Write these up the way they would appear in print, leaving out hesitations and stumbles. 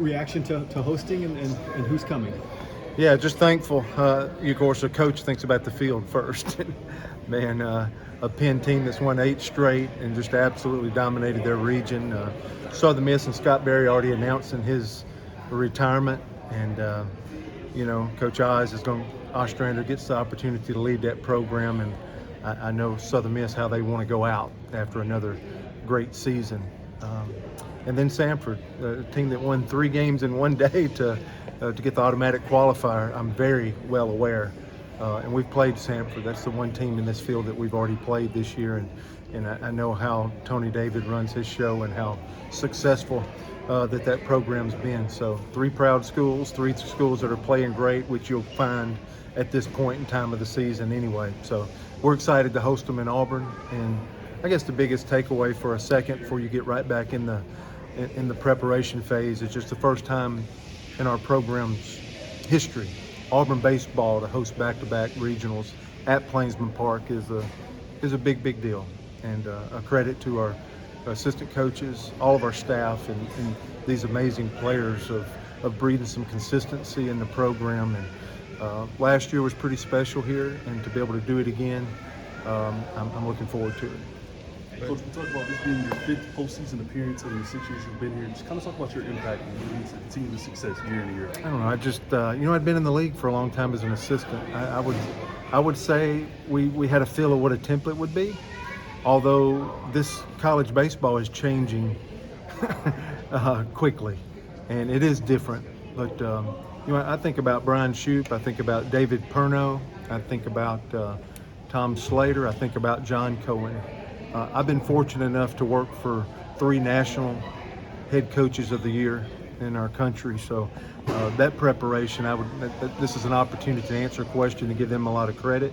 reaction to hosting and who's coming? Yeah, just thankful. Of course, a coach thinks about the field first. Man, a Penn team that's won 8 straight and just absolutely dominated their region. Southern Miss and Scott Berry already announcing his retirement, and Coach Ostrander gets the opportunity to lead that program, and I know Southern Miss how they want to go out after another great season. And then Samford, a team that won 3 games in one day to get the automatic qualifier. I'm very well aware. And we've played Samford. That's the one team in this field that we've already played this year. And I know how Tony David runs his show and how successful that program's been. So 3 proud schools, 3 schools that are playing great, which you'll find at this point in time of the season anyway. So we're excited to host them in Auburn. And I guess the biggest takeaway for a second before you get right back in the preparation phase is just the first time in our program's history, Auburn baseball to host back-to-back regionals at Plainsman Park is a big deal, and a credit to our assistant coaches, all of our staff, and these amazing players of breathing some consistency in the program. And last year was pretty special here, and to be able to do it again, I'm looking forward to it. Coach, we talked about this being your 5th postseason appearance in the 6 years you've been here. Just kind of talk about your impact and continue the success year in year. I don't know. I just, I'd been in the league for a long time as an assistant. I would say we had a feel of what a template would be, although this college baseball is changing quickly, and it is different. But, I think about Brian Shoup. I think about David Perno. I think about Tom Slater. I think about John Cohen. I've been fortunate enough to work for 3 national head coaches of the year in our country. So that preparation, this is an opportunity to answer a question and give them a lot of credit.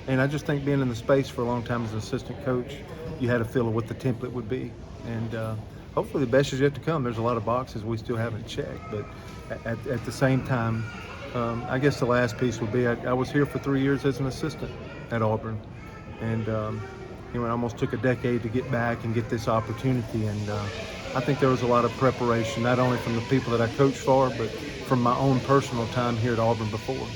And I just think being in the space for a long time as an assistant coach, you had a feel of what the template would be. And hopefully the best is yet to come. There's a lot of boxes we still haven't checked. But at the same time, I guess the last piece would be I was here for 3 years as an assistant at Auburn. And it almost took a decade to get back and get this opportunity, and I think there was a lot of preparation, not only from the people that I coached for, but from my own personal time here at Auburn before.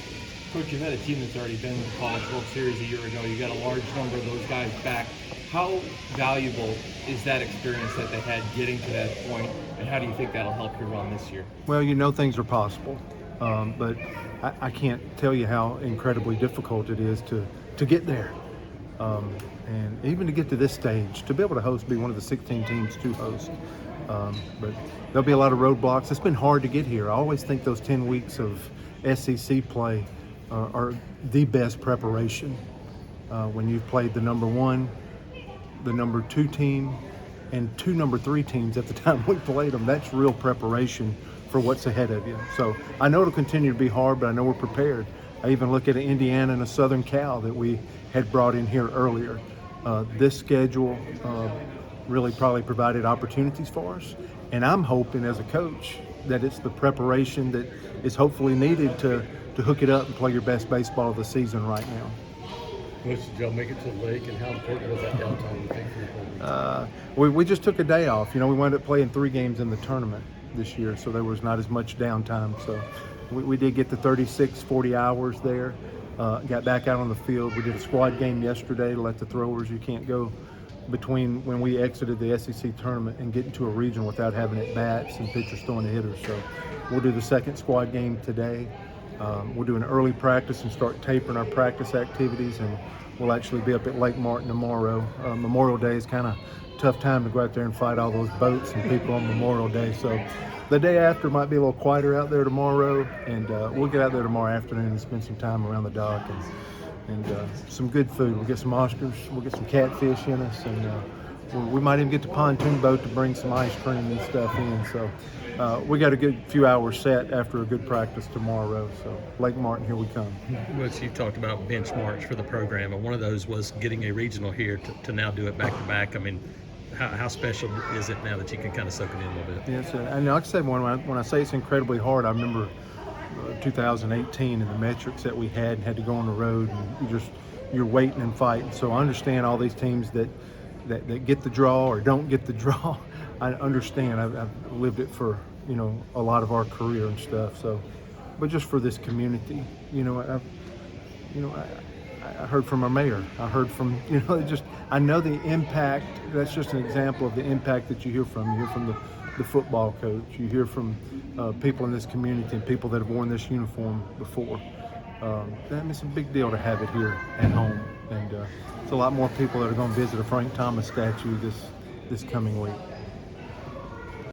Coach, you've had a team that's already been in the College World Series a year ago. You got a large number of those guys back. How valuable is that experience that they had getting to that point, and how do you think that'll help your run this year? Well, things are possible, but I can't tell you how incredibly difficult it is to get there. And even to get to this stage, to be able to be one of the 16 teams to host. But there'll be a lot of roadblocks. It's been hard to get here. I always think those 10 weeks of SEC play are the best preparation. When you've played the number 1, the number 2 team, and 2 number 3 teams at the time we played them, that's real preparation for what's ahead of you. So I know it'll continue to be hard, but I know we're prepared. I even look at an Indiana and a Southern Cal that we had brought in here earlier. This schedule really probably provided opportunities for us, and I'm hoping as a coach that it's the preparation that is hopefully needed to hook it up and play your best baseball of the season right now. Did y'all make it to the lake, and how important was that downtime, you think, for the program? We just took a day off. We wound up playing 3 games in the tournament this year, so there was not as much downtime. So we did get the 36, 40 hours there. Got back out on the field. We did a squad game yesterday to let the throwers, you can't go between when we exited the SEC tournament and get into a region without having at bats and pitchers throwing the hitters. So we'll do the second squad game today. We'll do an early practice and start tapering our practice activities, and we'll actually be up at Lake Martin tomorrow. Memorial Day is kind of tough time to go out there and fight all those boats and people on Memorial Day. So the day after might be a little quieter out there tomorrow, and we'll get out there tomorrow afternoon and spend some time around the dock and some good food. We'll get some oysters, we'll get some catfish in us, and we might even get the pontoon boat to bring some ice cream and stuff in. So we got a good few hours set after a good practice tomorrow. So Lake Martin, here we come. Butch, you talked about benchmarks for the program, and one of those was getting a regional here to now do it back to back. I mean, how special is it now that you can kind of soak it in a little bit? Yes, and like I said, when I say it's incredibly hard, I remember 2018 and the metrics that we had to go on the road, and you're waiting and fighting. So I understand all these teams that get the draw or don't get the draw. I understand. I've lived it for you know, a lot of our career and stuff. So, but just for this community, you know, I heard from our mayor. I heard from, you know, I know the impact. That's just an example of the impact that you hear from. You hear from the football coach. You hear from people in this community and people that have worn this uniform before. It's a big deal to have it here at home. And it's a lot more people that are going to visit a Frank Thomas statue this coming week.